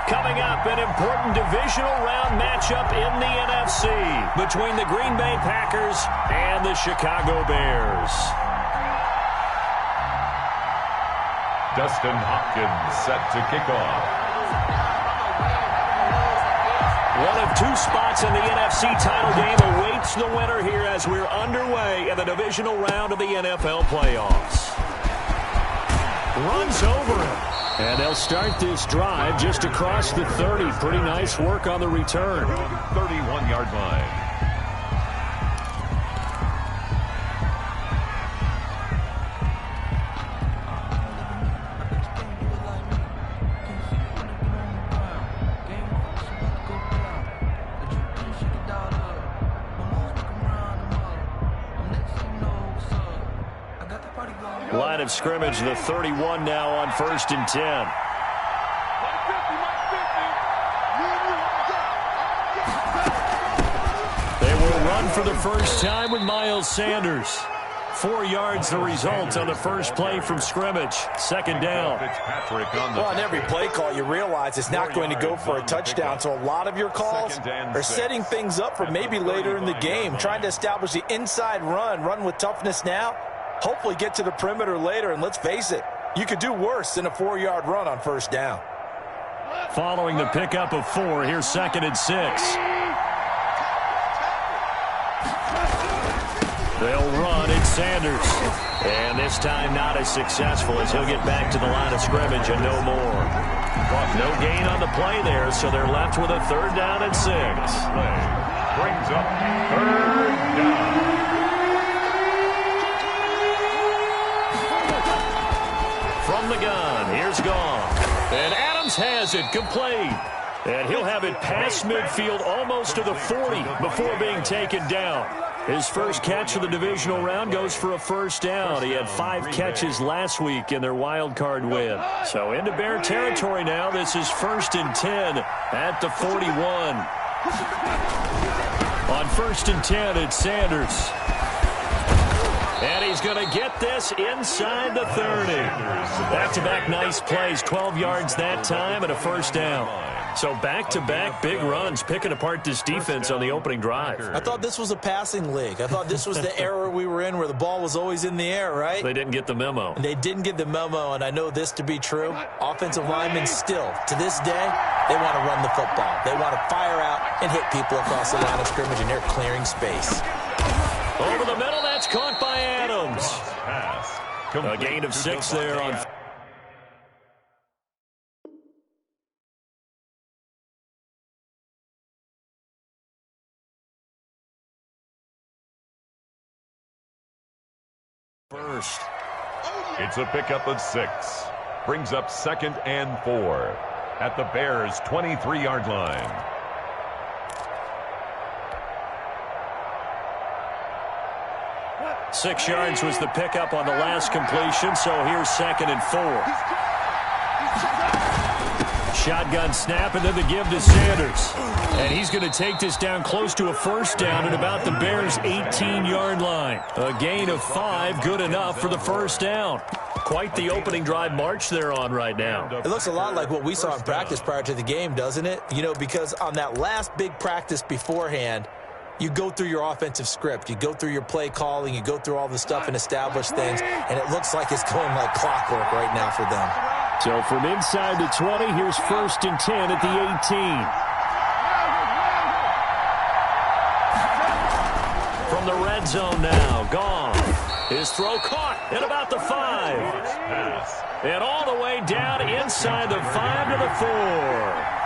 Coming up, an important divisional round matchup in the NFC between the Green Bay Packers and the Chicago Bears. Dustin Hopkins set to kick off. One of two spots in the NFC title game awaits the winner here as we're underway in the divisional round of the NFL playoffs. Runs over him. And they'll start this drive just across the 30. Pretty nice work on the return. 31-yard line. Line of scrimmage, the 31 now on 1st and 10. They will run for the first time with Miles Sanders. 4 yards the result on the first play from scrimmage. Second down. Well, on every play call, you realize it's not going to go for a touchdown. So a lot of your calls are setting things up for maybe later in the game, trying to establish the inside run with toughness now. Hopefully get to the perimeter later, and let's face it, you could do worse than a 4-yard run on first down. Following the pickup of 4, here's 2nd and 6. They'll run. It's Sanders. And this time not as successful as he'll get back to the line of scrimmage and no more. No gain on the play there, so they're left with a 3rd down and 6. Brings up 3rd down. From the gun, here's Gone. And Adams has it complete. And he'll have it past midfield almost to the 40 before being taken down. His first catch of the divisional round goes for a 1st down. He had 5 catches last week in their wild card win. So into Bear territory now. This is 1st and 10 at the 41. On 1st and 10, it's Sanders. And he's going to get this inside the 30. Back-to-back nice plays, 12 yards that time and a 1st down. So back-to-back big runs, picking apart this defense on the opening drive. I thought this was a passing league. I thought this was the era we were in where the ball was always in the air, right? They didn't get the memo. And they didn't get the memo, and I know this to be true. Offensive linemen still, to this day, they want to run the football. They want to fire out and hit people across the line of scrimmage, and they're clearing space. Over the middle, that's caught by Adams. A gain of 6 there on... first. It's a pickup of 6. Brings up 2nd and 4 at the Bears' 23-yard line. Six yards was the pickup on the last completion, so here's 2nd and 4. Shotgun snap and then the give to Sanders. And he's going to take this down close to a 1st down at about the Bears' 18-yard line. A gain of 5, good enough for the 1st down. Quite the opening drive march they're on right now. It looks a lot like what we saw in practice prior to the game, doesn't it? You know, because on that last big practice beforehand, you go through your offensive script. You go through your play calling. You go through all the stuff and establish things. And it looks like it's going like clockwork right now for them. So from inside the 20, here's 1st and 10 at the 18. From the red zone now, Gone. His throw caught at about the 5. And all the way down inside the 5 to the 4.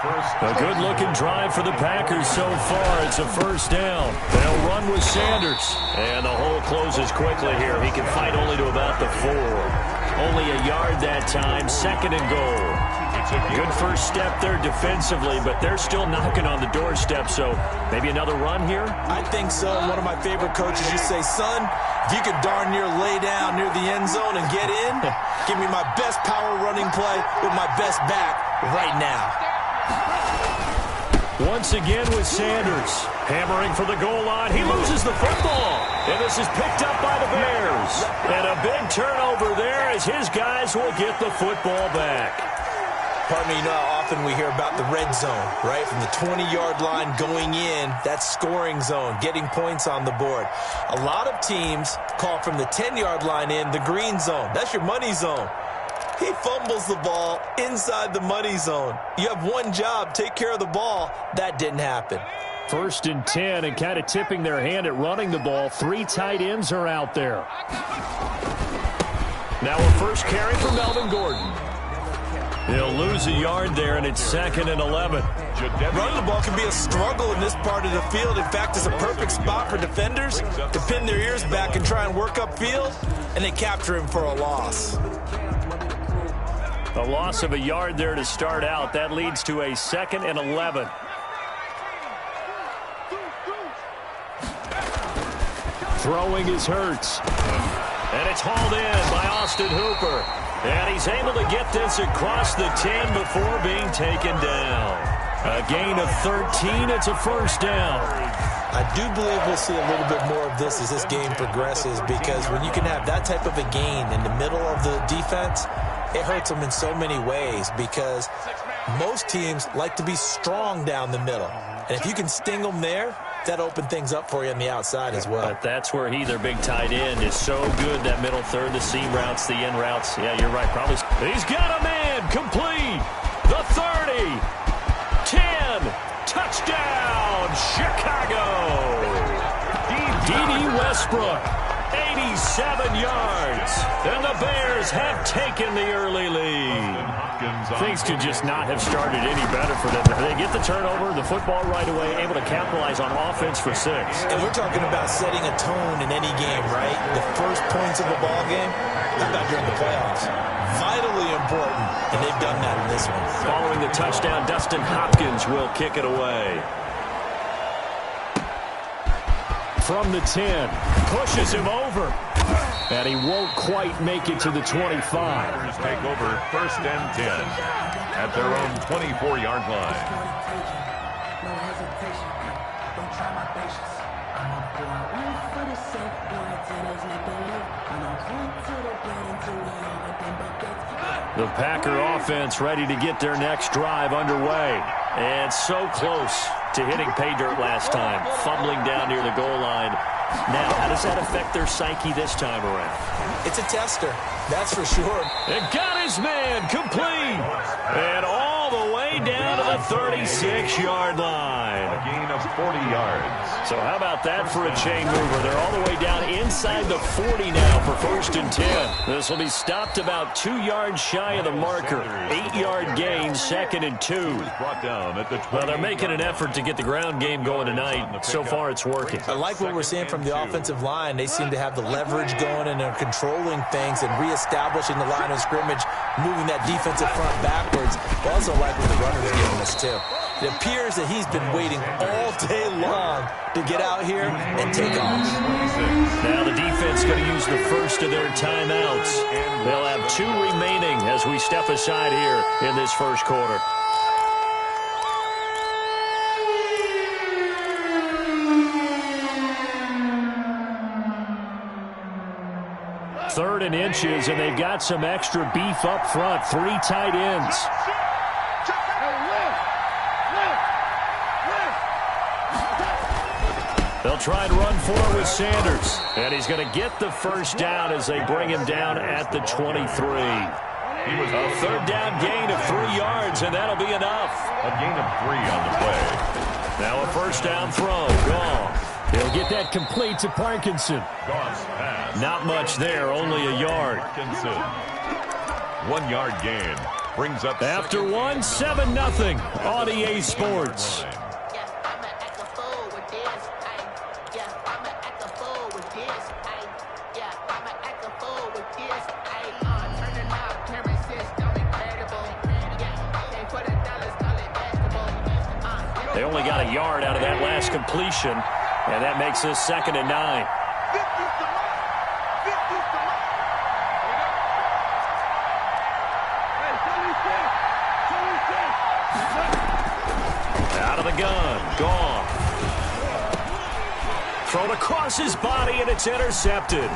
A good-looking drive for the Packers so far. It's a 1st down. They'll run with Sanders. And the hole closes quickly here. He can fight only to about the 4. Only a yard that time. 2nd and goal. Good first step there defensively, but they're still knocking on the doorstep, so maybe another run here? I think so. One of my favorite coaches used to say, son, if you could darn near lay down near the end zone and get in, give me my best power running play with my best back right now. Once again with Sanders. Hammering for the goal line. He loses the football. And this is picked up by the Bears. And a big turnover there as his guys will get the football back. Pardon me, you know how often we hear about the red zone, right? From the 20-yard line going in, that scoring zone, getting points on the board. A lot of teams call from the 10-yard line in the green zone. That's your money zone. He fumbles the ball inside the money zone. You have one job, take care of the ball. That didn't happen. 1st and 10, and kind of tipping their hand at running the ball. 3 tight ends are out there. Now a first carry for Melvin Gordon. He'll lose a yard there, and it's 2nd and 11. Running the ball can be a struggle in this part of the field. In fact, it's a perfect spot for defenders to pin their ears back and try and work upfield, and they capture him for a loss. A loss of a yard there to start out. That leads to a 2nd and 11. Throwing is Hurts. And it's hauled in by Austin Hooper. And he's able to get this across the 10 before being taken down. A gain of 13. It's a first down. I do believe we'll see a little bit more of this as this game progresses, because when you can have that type of a gain in the middle of the defense, it hurts them in so many ways, because most teams like to be strong down the middle. And if you can sting them there, that opens things up for you on the outside as well. But that's where their big tight end, is so good, that middle third, the seam routes, the in routes. Yeah, you're right. Probably. He's got a man complete. The 30. 10. Touchdown, Chicago. D.D. Westbrook. 87 yards. And the Bears have taken the early lead. Things could just not have started any better for them. They get the turnover, the football right away, able to capitalize on offense for 6. And we're talking about setting a tone in any game, right? The first points of a ball game, how about during the playoffs? Vitally important, and they've done that in this one. Following the touchdown, Dustin Hopkins will kick it away. From the 10, pushes him over. And he won't quite make it to the 25. Take over 1st and 10 at their own 24-yard line. The Packer offense ready to get their next drive underway. And so close to hitting pay dirt last time, fumbling down near the goal line. Now, how does that affect their psyche this time around? It's a tester, that's for sure. And got his man complete. And all the way down to the 36-yard line. A gain of 40 yards. So how about that for a chain mover? They're all the way down inside the 40 now for 1st and 10. This will be stopped about 2 yards shy of the marker. 8-yard gain, 2nd and 2. Brought down at the 20. Well, they're making an effort to get the ground game going tonight. So far, it's working. I like what we're seeing from the offensive line. They seem to have the leverage going, and they're controlling things and reestablishing the line of scrimmage, moving that defensive front backwards. I also like what the runner's giving us, too. It appears that he's been waiting all day long to get out here and take off. Now the defense going to use the first of their timeouts. They'll have 2 remaining as we step aside here in this first quarter. Third and inches, and they've got some extra beef up front. 3 tight ends. They'll try and run for it with Sanders. And he's going to get the first down as they bring him down at the 23. He was a 3rd down gain of 3 yards, and that'll be enough. A gain of 3 on the play. Now a first down throw. Gone. He'll get that complete to Parkinson. Not much there, only a yard. Parkinson. 1 yard gain. Brings up after 1, 7-0 on EA Sports. They only got a yard out of that last completion, and that makes this 2nd and 9. Out of the gun, gone. Thrown across his body, and it's intercepted.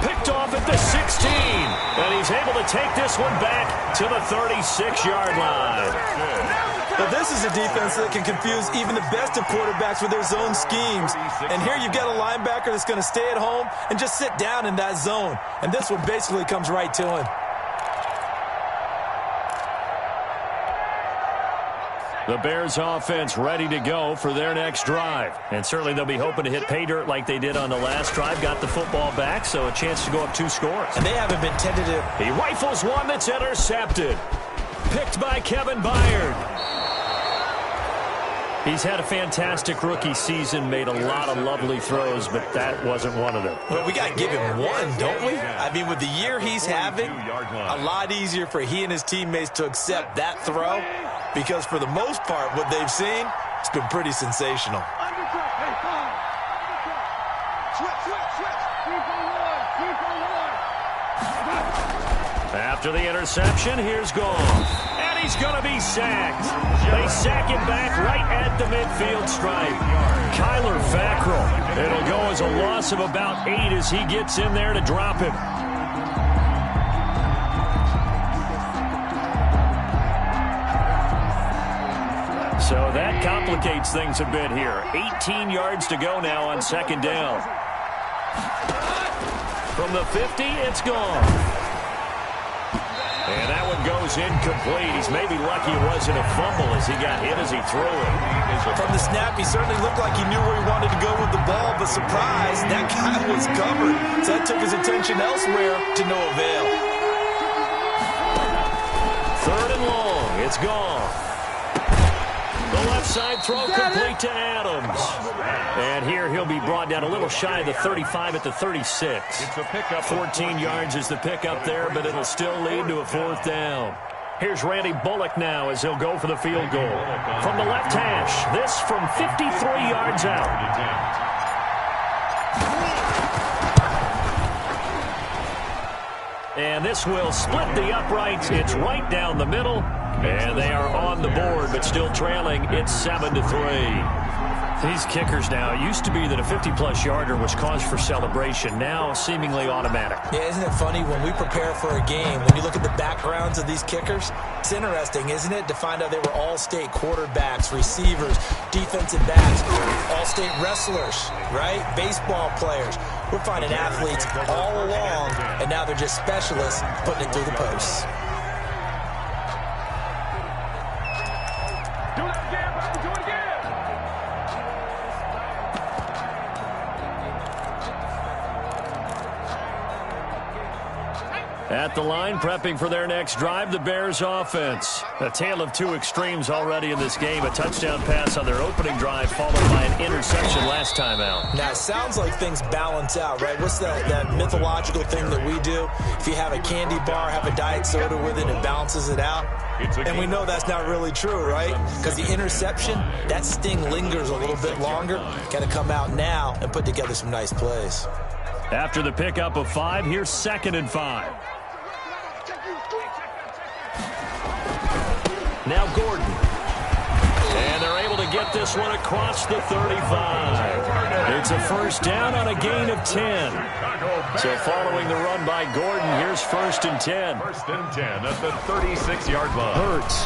Picked off at the 16. And he's able to take this one back to the 36-yard line. But this is a defense that can confuse even the best of quarterbacks with their zone schemes. And here you've got a linebacker that's going to stay at home and just sit down in that zone. And this one basically comes right to him. The Bears offense ready to go for their next drive. And certainly they'll be hoping to hit pay dirt like they did on the last drive. Got the football back, so a chance to go up 2 scores. And they haven't been tentative. He rifles one that's intercepted. Picked by Kevin Byard. He's had a fantastic rookie season, made a lot of lovely throws, but that wasn't one of them. Well, we got to give him one, don't we? I mean, with the year he's having, a lot easier for he and his teammates to accept that throw, because for the most part, what they've seen, it's been pretty sensational. After the interception, here's Goff. And he's going to be sacked. They sack him back right at the midfield stripe. Kyler Fackrell. It'll go as a loss of about 8 as he gets in there to drop him. So that complicates things a bit here. 18 yards to go now on second down. From the 50, it's gone. And that one goes incomplete. He's maybe lucky it wasn't a fumble as he got hit as he threw it. From the snap, he certainly looked like he knew where he wanted to go with the ball, but surprise, that guy was covered. So that took his attention elsewhere to no avail. 3rd and long. It's gone. The left side throw complete to Adams. And here he'll be brought down a little shy of the 35 at the 36. 14 yards is the pickup there, but it'll still lead to a 4th down. Here's Randy Bullock now as he'll go for the field goal. From the left hash, this from 53 yards out. And this will split the uprights. It's right down the middle. And they are on the board, but still trailing. It's 7-3. These kickers now, it used to be that a 50-plus yarder was cause for celebration. Now, seemingly automatic. Yeah, isn't it funny when we prepare for a game, when you look at the backgrounds of these kickers, it's interesting, isn't it, to find out they were all-state quarterbacks, receivers, defensive backs, all-state wrestlers, right? Baseball players. We're finding athletes all along, and now they're just specialists putting it through the posts. At the line, prepping for their next drive, the Bears offense. A tale of 2 extremes already in this game. A touchdown pass on their opening drive, followed by an interception last time out. Now, it sounds like things balance out, right? What's that mythological thing that we do? If you have a candy bar, have a diet soda with it, it balances it out. And we know that's not really true, right? Because the interception, that sting lingers a little bit longer. Got to come out now and put together some nice plays. After the pickup of 5, here's 2nd and 5. Now Gordon. And they're able to get this one across the 35. It's a 1st down on a gain of 10. So following the run by Gordon, here's 1st and 10. 1st and 10 at the 36-yard line. Hurts.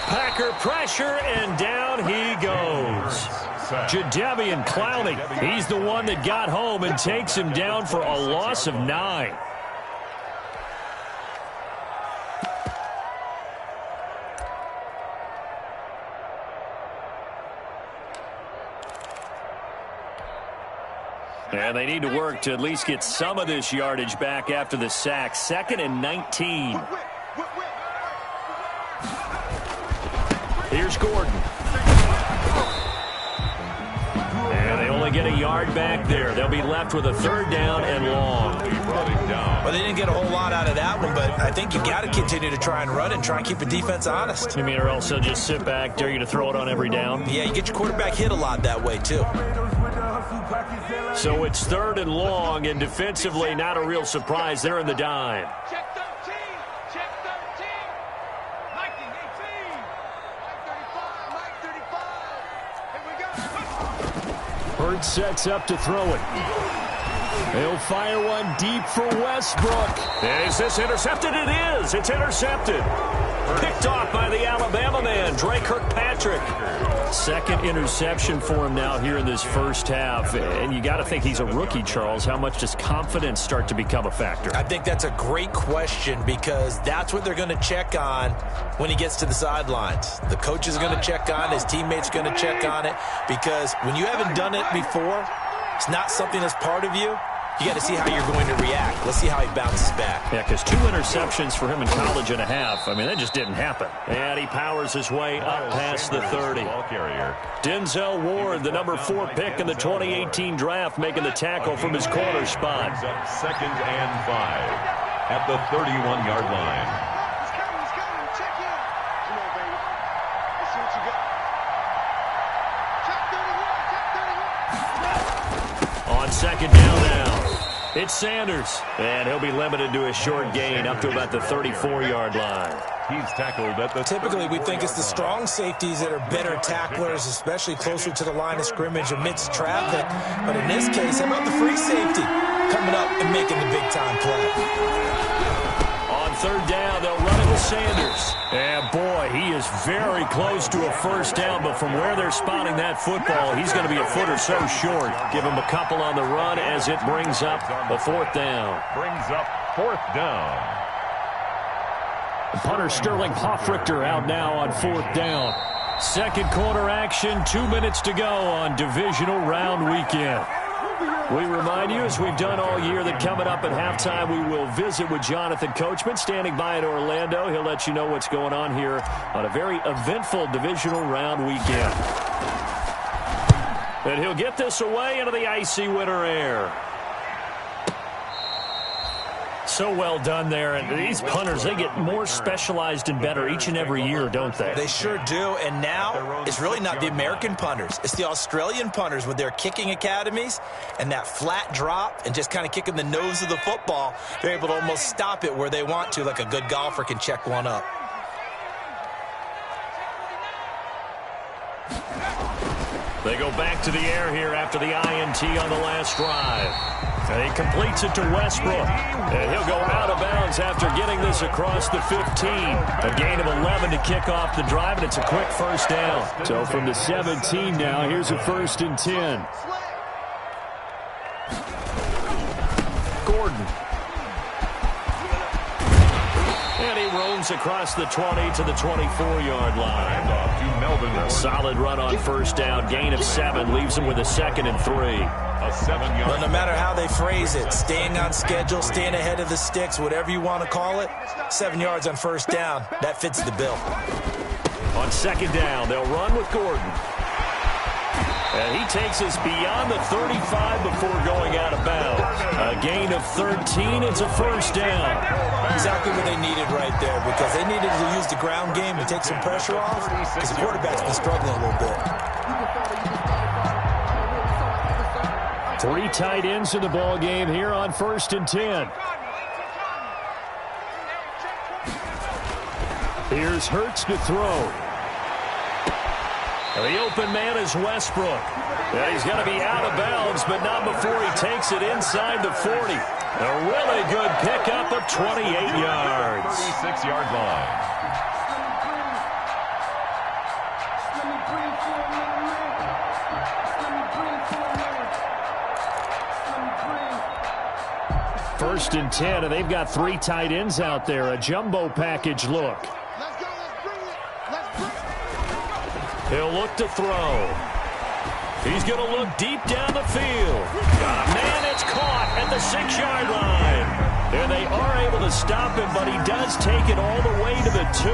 Packer pressure, and down he goes. Jadeveon Clowney. He's the one that got home and takes him down for a loss of 9. And they need to work to at least get some of this yardage back after the sack. 2nd and 19. Here's Gordon. And they only get a yard back there. They'll be left with a 3rd down and long. Well, they didn't get a whole lot out of that one, but I think you got to continue to try and run and try and keep the defense honest. You mean, or else they'll just sit back, dare you to throw it on every down? Yeah, you get your quarterback hit a lot that way, too. So it's 3rd and long, and defensively, not a real surprise. They're in the dime. Check 13. Check 13. Mike 18. Mike 35. Mike 35. Here we go. Hurts sets up to throw it. He'll fire one deep for Westbrook. Is this intercepted? It is. It's intercepted. Picked off by the Alabama man, Drake Kirkpatrick. Second interception for him now here in this first half. And you got to think he's a rookie, Charles. How much does confidence start to become a factor? I think that's a great question because that's what they're going to check on when he gets to the sidelines. The coach is going to check on, his teammates are going to check on it, because when you haven't done it before, it's not something that's part of you. You got to see how you're going to react. Let's see how he bounces back. Yeah, because 2 interceptions for him in college and a half. I mean, that just didn't happen. And he powers his way up past the 30. Denzel Ward, the number 4 pick in the 2018 draft, making the tackle from his corner spot. Second and 5 at the 31-yard line. He's coming. Check in. Come on, baby. Let's see what you got. Check 31. On second down now, it's Sanders. And he'll be limited to a short gain up to about the 34-yard line. He's tackled at the Typically, we think it's the strong safeties that are better tacklers, especially closer to the line of scrimmage amidst traffic. But in this case, how about the free safety coming up and making the big-time play? On third down, they'll run it with Sanders. And, boy, he is very close to a first down, but from where they're spotting that football, he's going to be a foot or so short. Give him a couple on the run as it brings up a fourth down. Brings up fourth down. Punter Sterling Hoffrichter out now on fourth down. Second quarter action, 2 minutes to go on divisional round weekend. We remind you, as we've done all year, that coming up at halftime, we will visit with Jonathan Coachman, standing by in Orlando. He'll let you know what's going on here on a very eventful divisional round weekend. And he'll get this away into the icy winter air. So well done there. And these punters, they get more specialized and better each and every year, don't they? They sure do. And now it's really not the American punters. It's the Australian punters with their kicking academies and that flat drop and just kind of kicking the nose of the football. They're able to almost stop it where they want to, like a good golfer can check one up. They go back to the air here after the INT on the last drive. And he completes it to Westbrook. And he'll go out of bounds after getting this across the 15. A gain of 11 to kick off the drive, and it's a quick first down. So from the 17 now, here's a 1st and 10. Gordon. And he roams across the 20 to the 24-yard line. A solid run on first down. Gain of 7 leaves him with a 2nd and 3. Well, no matter how they phrase it, staying on schedule, staying ahead of the sticks, whatever you want to call it, 7 yards on first down, that fits the bill. On second down, they'll run with Gordon. And he takes us beyond the 35 before going out of bounds. A gain of 13, it's a first down. Exactly what they needed right there, because they needed to use the ground game to take some pressure off, because the quarterback's been struggling a little bit. 3 tight ends in the ball game here on 1st and 10. Here's Hurts to throw. The open man is Westbrook. And he's going to be out of bounds, but not before he takes it inside the 40. A really good pickup of 28 yards. 36-yard line. First and 10, and they've got 3 tight ends out there. A jumbo package look. He'll look to throw. He's going to look deep down the field. Man, it's caught at the 6-yard line. And they are able to stop him, but he does take it all the way to the 2.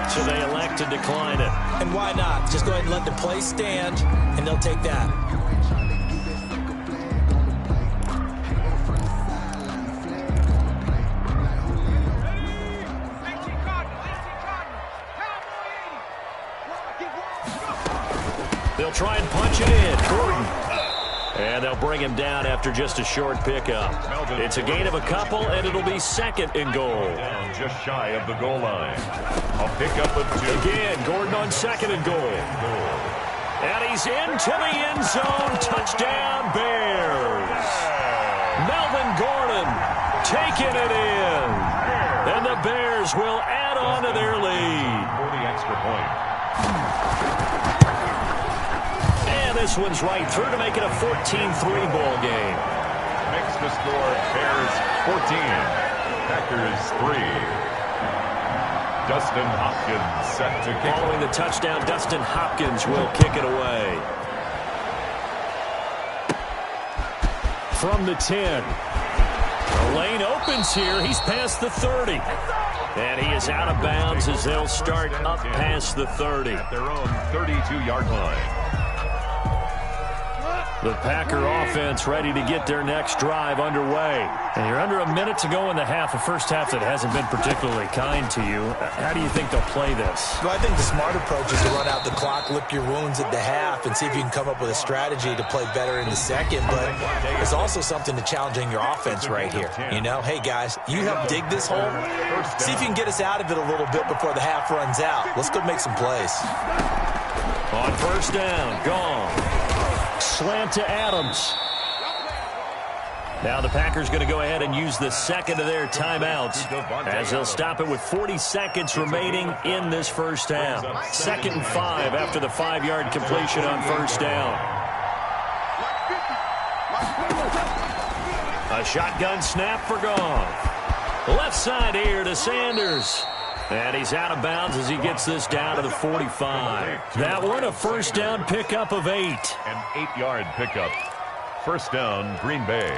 So they elect to decline it. And why not? Just go ahead and let the play stand, and they'll take that. They'll try and punch it in. Gordon. And they'll bring him down after just a short pickup. It's a gain of a couple, and it'll be 2nd and goal. Down just shy of the goal line. A pickup of 2. Again, Gordon on 2nd and goal. And he's into the end zone. Touchdown, Bears. Melvin Gordon taking it in. And the Bears will add on to their lead. For the extra point. And this one's right through to make it a 14-3 ball game. Makes the score Bears 14, Packers 3. Dustin Hopkins set to kick. Following the touchdown, Dustin Hopkins will kick it away. From the 10. The lane opens here. He's past the 30. And he is out of bounds as they'll start up past the 30. At their own 32-yard line. The Packer offense ready to get their next drive underway. And you're under a minute to go in the half, a first half that hasn't been particularly kind to you. How do you think they'll play this? Well, I think the smart approach is to run out the clock, lick your wounds at the half, and see if you can come up with a strategy to play better in the second. But there's also something to challenging your offense right here. You know, hey, guys, you help dig this hole. See if you can get us out of it a little bit before the half runs out. Let's go make some plays. On first down, gone. Slant to Adams. Now the Packers going to go ahead and use the second of their timeouts as they'll stop it with 40 seconds remaining in this first half. 2nd and 5 after the 5-yard completion on first down. A shotgun snap for Goff. Left side here to Sanders. And he's out of bounds as he gets this down to the 45. That one a first down pickup of 8. An 8-yard pickup. First down, Green Bay.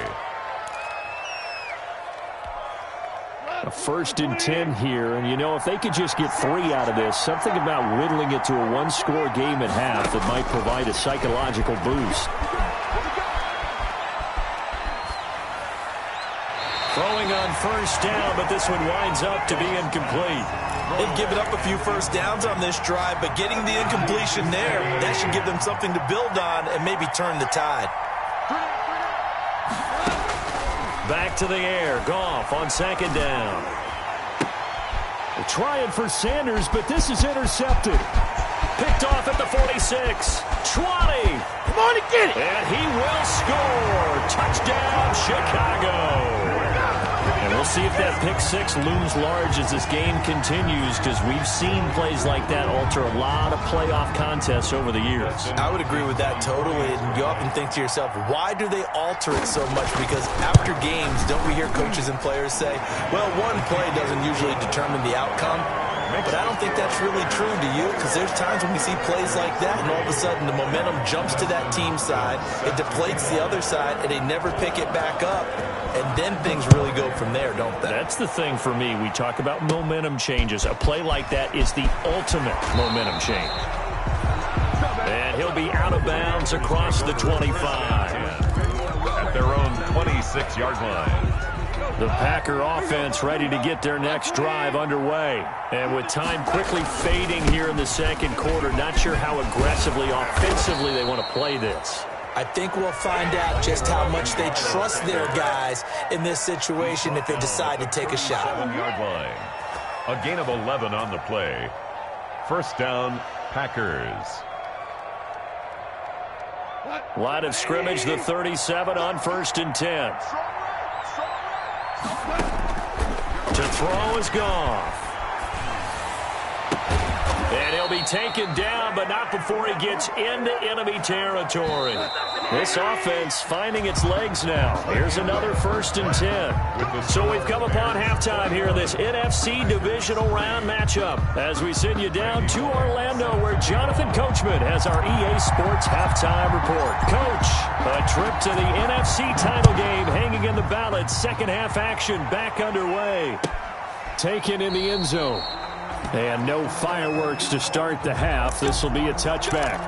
A 1st and 10 here. And, you know, if they could just get 3 out of this, something about whittling it to a one-score game at half that might provide a psychological boost. Throwing on first down, but this one winds up to be incomplete. They've given up a few first downs on this drive, but getting the incompletion there, that should give them something to build on and maybe turn the tide. Back to the air. Goff on 2nd down. They're trying for Sanders, but this is intercepted. Picked off at the 46. 20. Come on and get it. And he will score. Touchdown, Chicago. And we'll see if that pick 6 looms large as this game continues, because we've seen plays like that alter a lot of playoff contests over the years. I would agree with that totally. And you often think to yourself, why do they alter it so much? Because after games, don't we hear coaches and players say, well, one play doesn't usually determine the outcome? But I don't think that's really true, do you? Because there's times when we see plays like that, and all of a sudden the momentum jumps to that team side, it deflates the other side, and they never pick it back up. And then things really go from there, don't they? That's the thing for me. We talk about momentum changes. A play like that is the ultimate momentum change. And he'll be out of bounds across the 25. At their own 26-yard line. The Packer offense ready to get their next drive underway. And with time quickly fading here in the second quarter, not sure how aggressively, offensively they want to play this. I think we'll find out just how much they trust their guys in this situation if they decide to take a shot. 7-yard line. A gain of 11 on the play. First down, Packers. Line of scrimmage, the 37 on 1st and 10. To throw is Goff. And he'll be taken down, but not before he gets into enemy territory. This offense finding its legs now. Here's another 1st and 10. So we've come upon halftime here in this NFC divisional round matchup as we send you down to Orlando, where Jonathan Coachman has our EA Sports halftime report. Coach, a trip to the NFC title game hanging in the balance. Second half action back underway. Taken in the end zone. And no fireworks to start the half. This will be a touchback.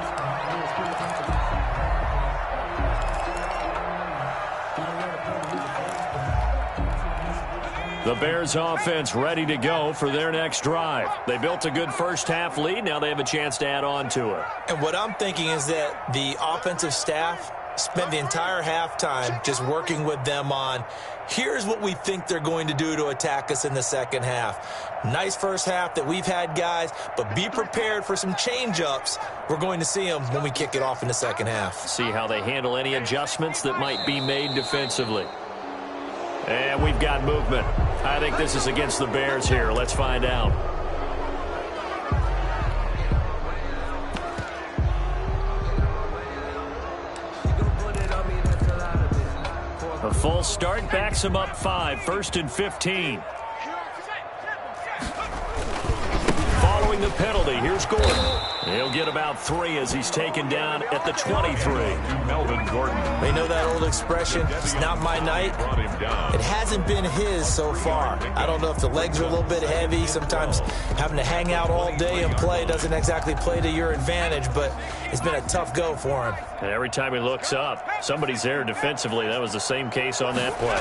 The Bears offense ready to go for their next drive. They built a good first half lead. Now they have a chance to add on to it. And what I'm thinking is that the offensive staff spent the entire halftime just working with them on, here's what we think they're going to do to attack us in the second half. Nice first half that we've had, guys, but be prepared for some change-ups. We're going to see them when we kick it off in the second half. See how they handle any adjustments that might be made defensively. And we've got movement. I think this is against the Bears here. Let's find out. A full start backs him up 5, 1st and 15. Following the penalty, here's Gordon. He'll get about 3 as he's taken down at the 23. Melvin Gordon. They know that old expression, it's not my night. It hasn't been his so far. I don't know if the legs are a little bit heavy. Sometimes having to hang out all day and play doesn't exactly play to your advantage, but it's been a tough go for him. And every time he looks up, somebody's there defensively. That was the same case on that play.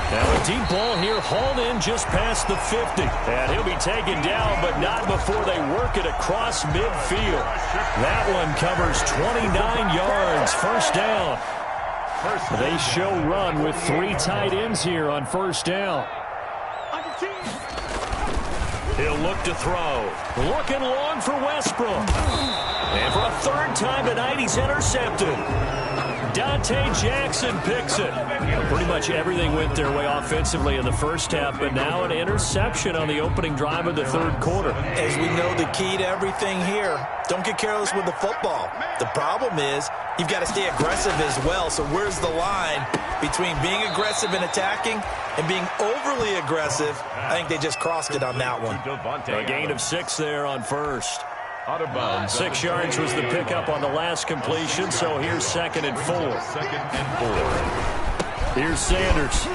Now a deep ball here hauled in just past the 50. And he'll be taken down, but not before they work it across midfield. That one covers 29 yards. First down. They show run with 3 tight ends here on first down. He'll look to throw. Looking long for Westbrook. And for a 3rd time tonight, he's intercepted. Dante Jackson picks it. Pretty much everything went their way offensively in the first half, but now an interception on the opening drive of the 3rd quarter. As we know, the key to everything here, don't get careless with the football. The problem is you've got to stay aggressive as well. So where's the line between being aggressive and attacking and being overly aggressive? I think they just crossed it on that one. A gain of 6 there on first. Out of bounds. 6 yards was the pickup on the last completion, so here's 2nd and 4. 2nd and 4. Here's Sanders.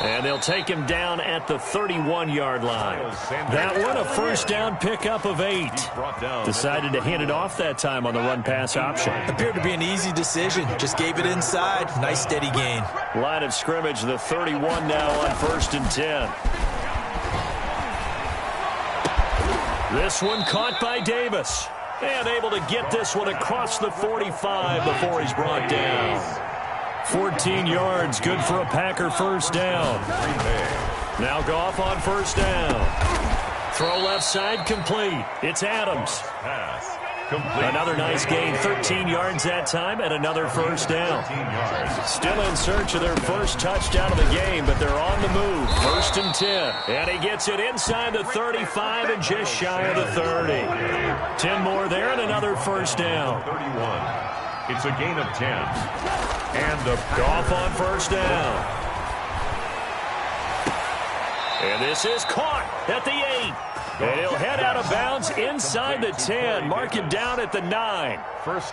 And they'll take him down at the 31-yard line. That one a first down pickup of 8. Decided to hand it off that time on the run-pass option. Appeared to be an easy decision. Just gave it inside. Nice steady gain. Line of scrimmage, the 31 now on 1st and 10. This one caught by Davis. And able to get this one across the 45 before he's brought down. 14 yards, good for a Packer first down. Now Goff on first down. Throw left side complete. It's Adams. Pass. Complete. Another nice gain, 13 yards that time, and another first down. Still in search of their first touchdown of the game, but they're on the move. 1st and 10. And he gets it inside the 35 and just shy of the 30. 10 more there and another first down. 31. It's a gain of 10. And a Goff on first down. And this is caught at the 8. And he'll head out of bounds inside the 10. Mark him down at the 9.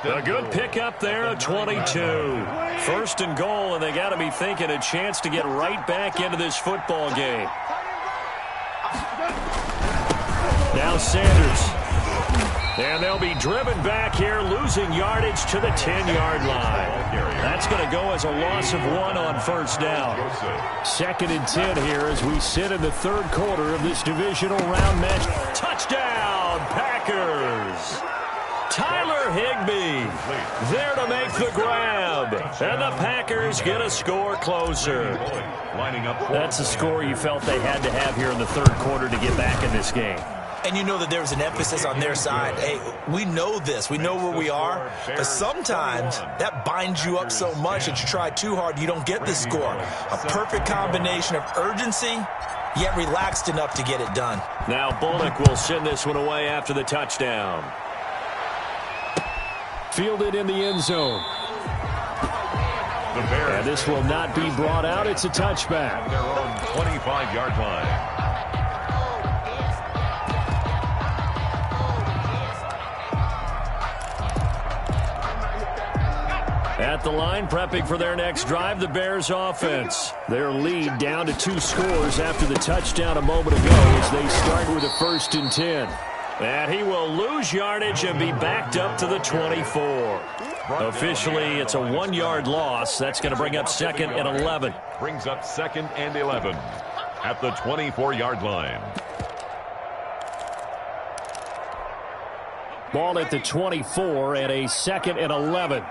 A good pickup there of 22. 1st and goal, and they got to be thinking a chance to get right back into this football game. Now Sanders. And they'll be driven back here, losing yardage to the 10-yard line. That's going to go as a loss of 1 on first down. 2nd and 10 here as we sit in the 3rd quarter of this divisional round match. Touchdown, Packers! Tyler Higbee there to make the grab. And the Packers get a score closer. That's a score you felt they had to have here in the 3rd quarter to get back in this game. And you know that there was an emphasis on their side. Hey, we know this. We know where we are. But sometimes that binds you up so much that you try too hard, you don't get the score. A perfect combination of urgency, yet relaxed enough to get it done. Now Bullock will send this one away after the touchdown. Fielded in the end zone. And this will not be brought out. It's a touchback. Their own 25-yard line. At the line, prepping for their next drive, the Bears offense. Their lead down to 2 scores after the touchdown a moment ago as they start with a 1st and 10. And he will lose yardage and be backed up to the 24. Officially, it's a 1-yard loss. That's going to bring up 2nd and 11. Brings up 2nd and 11 at the 24-yard line. Ball at the 24 and a 2nd and 11.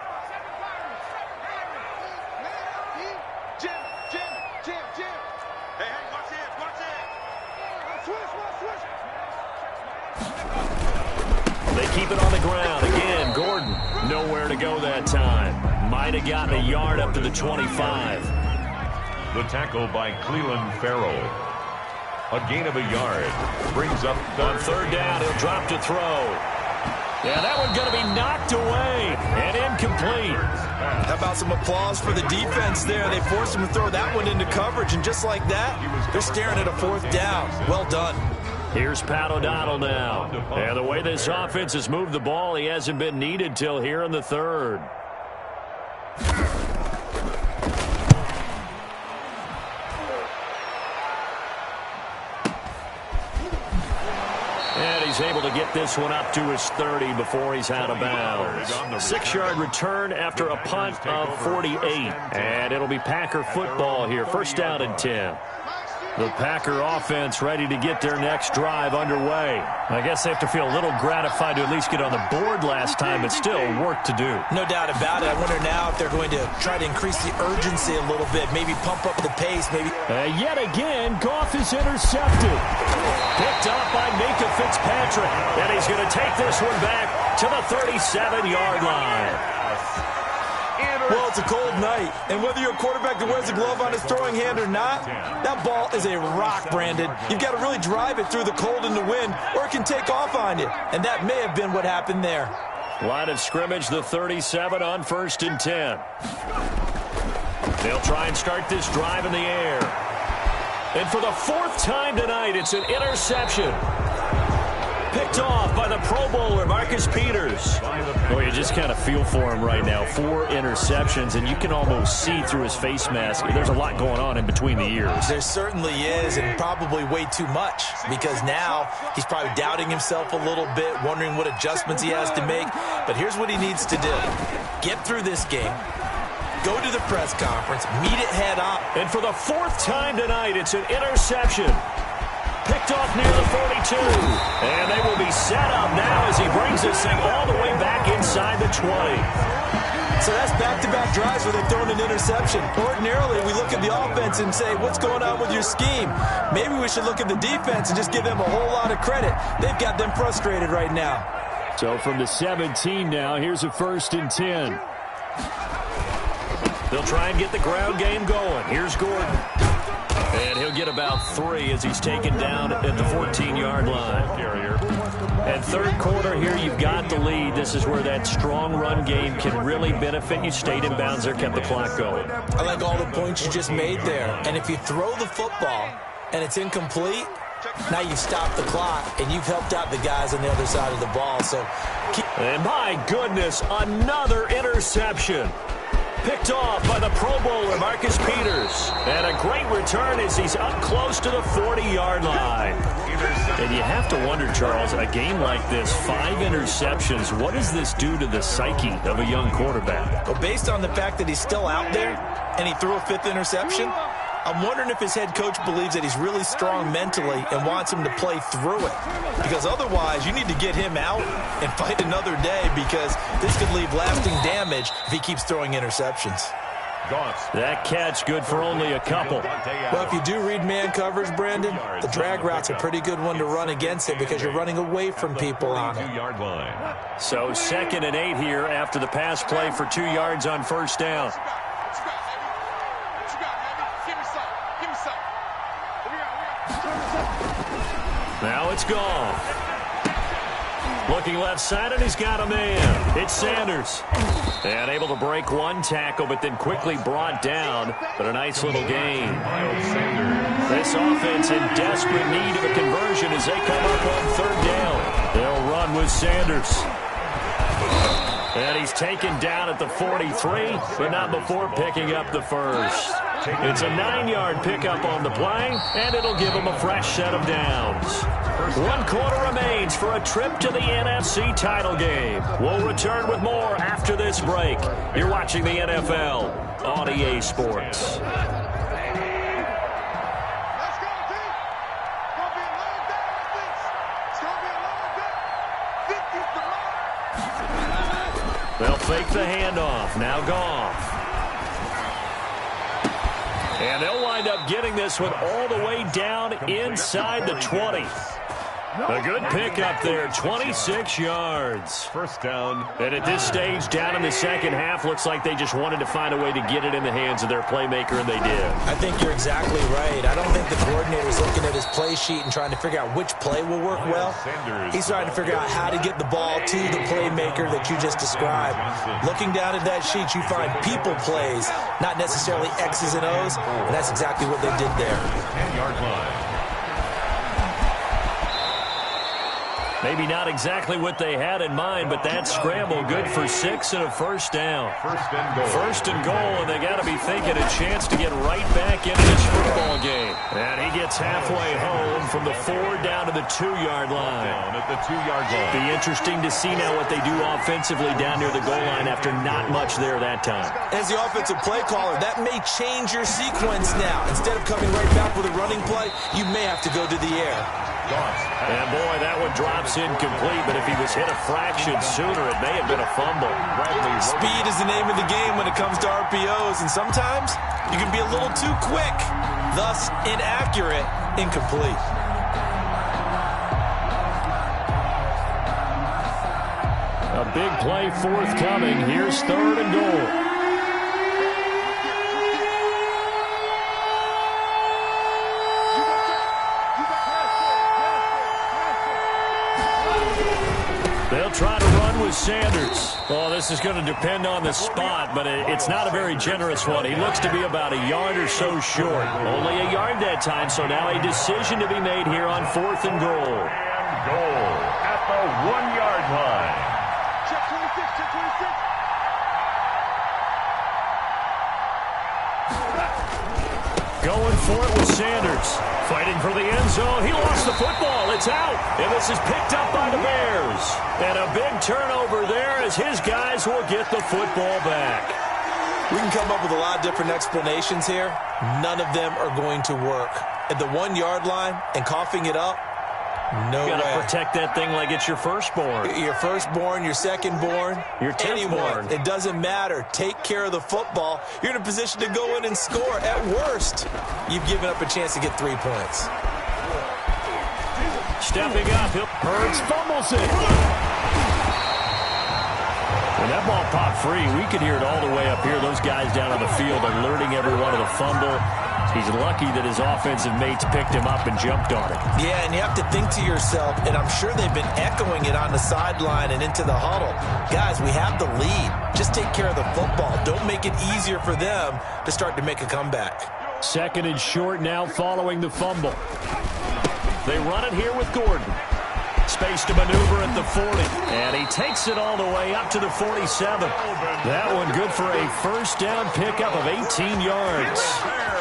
Keep it on the ground. Again, Gordon. No go that time. Might have gotten a yard up to the 25. The tackle by Cleveland Farrell. A gain of a yard. Brings up on third down. He'll drop to throw. Yeah, that one's going to be knocked away and incomplete. How about some applause for the defense there? They forced him to throw that one into coverage, and just like that, they're staring at a fourth down. Well done. Here's Pat O'Donnell now. And the way this offense has moved the ball, he hasn't been needed till here in the third. And he's able to get this one up to his 30 before he's out of bounds. 6-yard return after a punt of 48. And it'll be Packer football here. First down and 10. The Packer offense ready to get their next drive underway. I guess they have to feel a little gratified to at least get on the board last time, but still work to do. No doubt about it. I wonder now if they're going to try to increase the urgency a little bit, maybe pump up the pace. Maybe. Yet again, Goff is intercepted. Picked up by Minka Fitzpatrick. And he's going to take this one back to the 37-yard line. Well, it's a cold night, and whether you're a quarterback that wears a glove on his throwing hand or not, that ball is a rock, Brandon. You've got to really drive it through the cold and the wind, or it can take off on you, and that may have been what happened there. Line of scrimmage, the 37 on 1st and 10. They'll try and start this drive in the air. And for the 4th time tonight, it's an interception. Picked off by the Pro Bowler, Marcus Peters. Boy, you just kind of feel for him right now. 4 interceptions, and you can almost see through his face mask. There's a lot going on in between the ears. There certainly is, and probably way too much, because now he's probably doubting himself a little bit, wondering what adjustments he has to make. But here's what he needs to do. Get through this game. Go to the press conference. Meet it head on. And for the 4th time tonight, it's an interception. Picked off near the 42. And they will be set up now as he brings this thing all the way back inside the 20. So that's back-to-back drives where they've thrown an interception. Ordinarily, we look at the offense and say, what's going on with your scheme? Maybe we should look at the defense and just give them a whole lot of credit. They've got them frustrated right now. So from the 17 now, here's a 1st and 10. They'll try and get the ground game going. Here's Gordon. And he'll get about 3 as he's taken down at the 14-yard line. And third quarter here, you've got the lead. This is where that strong run game can really benefit you. Stayed in bounds there, kept the clock going. I like all the points you just made there. And if you throw the football and it's incomplete, now you stop the clock, and you've helped out the guys on the other side of the ball. And my goodness, another interception. Picked off by the Pro Bowler, Marcus Peters. And a great return as he's up close to the 40-yard line. And you have to wonder, Charles, a game like this, 5 interceptions, what does this do to the psyche of a young quarterback? Well, based on the fact that he's still out there and he threw a 5th interception, I'm wondering if his head coach believes that he's really strong mentally and wants him to play through it. Because otherwise, you need to get him out and fight another day, because this could leave lasting damage if he keeps throwing interceptions. That catch good for only a couple. Well, if you do read man coverage, Brandon, the drag route's a pretty good one to run against it because you're running away from people on it. So 2nd and 8 here after the pass play for 2 yards on 1st down. Now it's gone. Looking left side, and he's got a man. It's Sanders. And able to break one tackle, but then quickly brought down. But a nice little gain. This offense in desperate need of a conversion as they come up on 3rd down. They'll run with Sanders. And he's taken down at the 43, but not before picking up the 1st. It's a 9-yard pickup on the play, and it'll give him a fresh set of downs. 1 quarter remains for a trip to the NFC title game. We'll return with more after this break. You're watching the NFL on EA Sports. They'll fake the handoff. Now Goff. And they'll wind up getting this one all the way down inside the 20. A good pickup there, 26 yards. First down. And at this stage, down in the second half, looks like they just wanted to find a way to get it in the hands of their playmaker, and they did. I think you're exactly right. I don't think the coordinator's looking at his play sheet and trying to figure out which play will work well. He's trying to figure out how to get the ball to the playmaker that you just described. Looking down at that sheet, you find people plays, not necessarily X's and O's, and that's exactly what they did there. 10-yard line. Maybe not exactly what they had in mind, but that scramble good for 6 and a first down. First and goal, and they got to be thinking a chance to get right back into this football game. And he gets halfway home from the 4 down to the 2-yard line. Down at the 2-yard line. Be interesting to see now what they do offensively down near the goal line after not much there that time. As the offensive play caller, that may change your sequence now. Instead of coming right back with a running play, you may have to go to the air. And boy, that one drops incomplete, but if he was hit a fraction sooner, it may have been a fumble. Speed is the name of the game when it comes to RPOs, and sometimes you can be a little too quick, thus inaccurate, incomplete. A big play forthcoming. Here's 3rd and goal. They'll try to run with Sanders. Oh, this is going to depend on the spot, but it's not a very generous one. He looks to be about a yard or so short. Only a yard that time, so now a decision to be made here on 4th and goal. And goal at the 1-yard line. Check 26, check 26. Going for it with Sanders. Fighting for the end zone. He lost the football. It's out. And this is picked up by the Bears. And a big turnover there as his guys will get the football back. We can come up with a lot of different explanations here. None of them are going to work. At the 1-yard line and coughing it up, no way. You got to protect that thing like it's your firstborn. Your firstborn, your secondborn, your 10th anyone. born. It doesn't matter. Take care of the football. You're in a position to go in and score. At worst, you've given up a chance to get 3 points. Stepping up, Hurts fumbles it. When that ball popped free, we could hear it all the way up here. Those guys down on the field alerting everyone of the fumble. He's lucky that his offensive mates picked him up and jumped on it. Yeah, and you have to think to yourself, and I'm sure they've been echoing it on the sideline and into the huddle. Guys, we have the lead. Just take care of the football. Don't make it easier for them to start to make a comeback. 2nd and short now following the fumble. They run it here with Gordon. Space to maneuver at the 40. And he takes it all the way up to the 47. That one good for a first down pickup of 18 yards.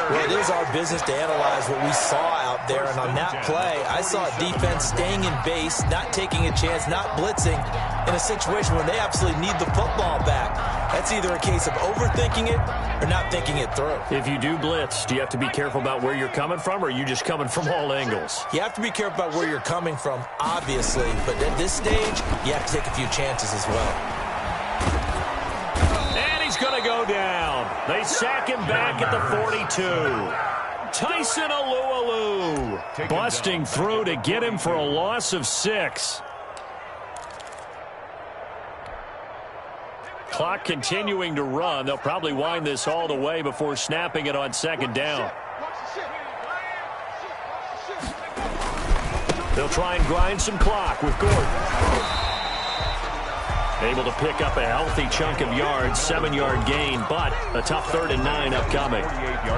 Well, it is our business to analyze what we saw out there. And on that play, I saw a defense staying in base, not taking a chance, not blitzing in a situation where they absolutely need the football back. That's either a case of overthinking it or not thinking it through. If you do blitz, do you have to be careful about where you're coming from, or are you just coming from all angles? You have to be careful about where you're coming from, obviously. But at this stage, you have to take a few chances as well. And he's going to go down. They sack him back at the 42. Tyson Alualu busting through to get him for a loss of 6. Clock continuing to run. They'll probably wind this all the way before snapping it on 2nd down. They'll try and grind some clock with Gordon. Able to pick up a healthy chunk of yards, 7-yard gain, but a tough 3rd and 9 upcoming.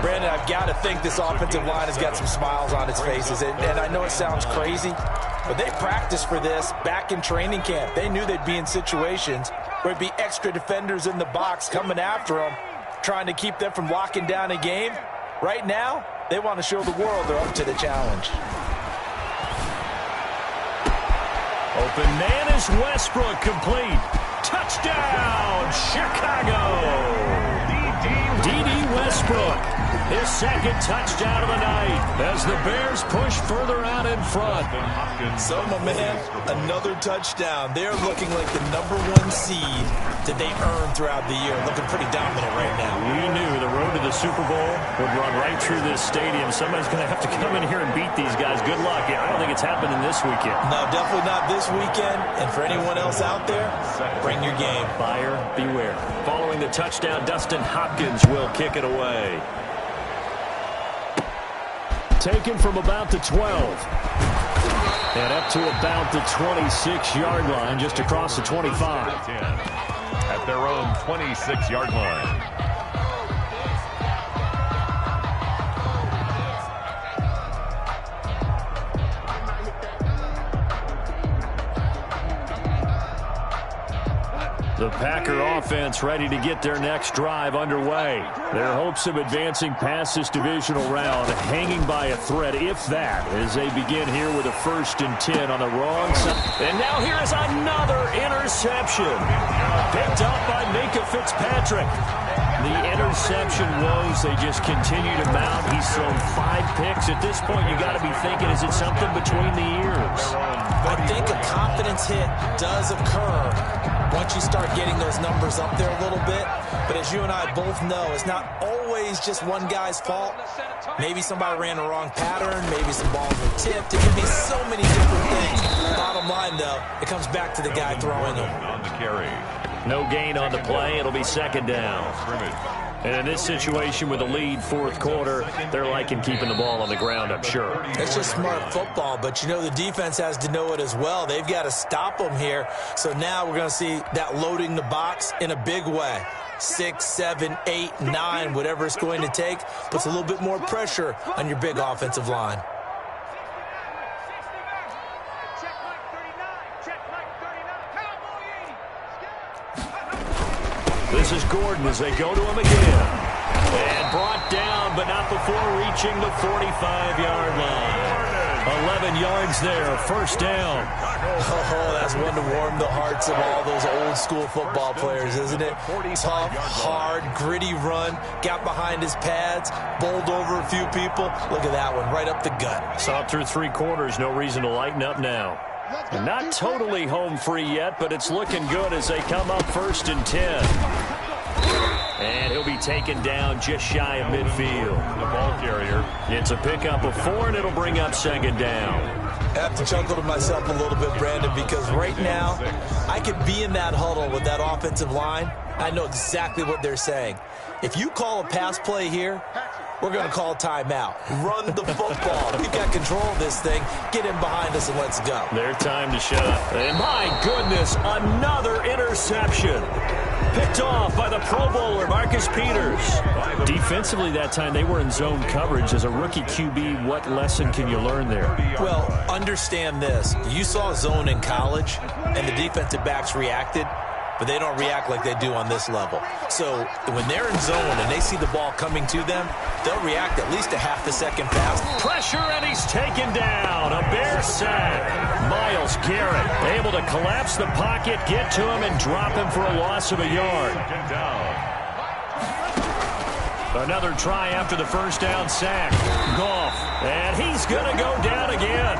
Brandon, I've got to think this offensive line has got some smiles on its faces. And I know it sounds crazy, but they practiced for this back in training camp. They knew they'd be in situations where it'd be extra defenders in the box coming after them, trying to keep them from locking down a game. Right now, they want to show the world they're up to the challenge. Open man is Westbrook, complete. Touchdown, Chicago. D.D. Westbrook, his 2nd touchdown of the night. as the Bears push further out in front. So, my man, another touchdown. They're looking like the #1 seed that they earned throughout the year. Looking pretty dominant right now. We knew the road to the Super Bowl would run right through this stadium. Somebody's going to have to come in here and beat these guys. Good luck. I don't think it's happening this weekend. No, definitely not this weekend. And for anyone else out there, bring your game. Buyer beware. Following the touchdown, Dustin Hopkins will kick it away. Taken from about the 12. And up to about the 26-yard line, just across the 25. At their own 26-yard line. The Packer offense ready to get their next drive underway. Their hopes of advancing past this divisional round hanging by a thread, if that, as they begin here with a 1st and 10 on the wrong side. And now here is another interception. Picked up by Minka Fitzpatrick. The interception woes, they just continue to mount. He's thrown 5 picks. At this point, you got to be thinking, is it something between the ears? I think a confidence hit does occur once you start getting those numbers up there a little bit. But as you and I both know, it's not always just one guy's fault. Maybe somebody ran the wrong pattern. Maybe some balls were tipped. It can be so many different things. Bottom line, though, it comes back to the guy throwing them. On the carry. No gain on the play. It'll be 2nd down. And in this situation with a lead 4th quarter, they're liking keeping the ball on the ground, I'm sure. It's just smart football, but you know the defense has to know it as well. They've got to stop them here. So now we're going to see that loading the box in a big way. 6, 7, 8, 9, whatever it's going to take, puts a little bit more pressure on your big offensive line. This is Gordon as they go to him again. And brought down, but not before reaching the 45-yard line. 11 yards there, 1st down. Oh, that's one to warm the hearts of all those old-school football players, isn't it? Tough, hard, gritty run. Got behind his pads, bowled over a few people. Look at that one, right up the gut. Saw it through 3 quarters, no reason to lighten up now. Not totally home free yet, but it's looking good as they come up 1st and 10. And he'll be taken down just shy of midfield. The ball carrier. It's a pickup of 4, and it'll bring up 2nd down. I have to chuckle to myself a little bit, Brandon, because right now I could be in that huddle with that offensive line. I know exactly what they're saying. If you call a pass play here, we're going to call timeout. Run the football. We've got control of this thing. Get in behind us and let's go. Their time to shut up. And my goodness, another interception. Picked off by the Pro Bowler, Marcus Peters. Defensively that time, they were in zone coverage. As a rookie QB, what lesson can you learn there? Well, understand this. You saw zone in college, and the defensive backs reacted, but they don't react like they do on this level. So when they're in zone and they see the ball coming to them, they'll react at least a half a second fast. Pressure, and he's taken down. A Bear sack. Myles Garrett able to collapse the pocket, get to him, and drop him for a loss of a yard. Another try after the 1st down sack. Goff, and he's going to go down again.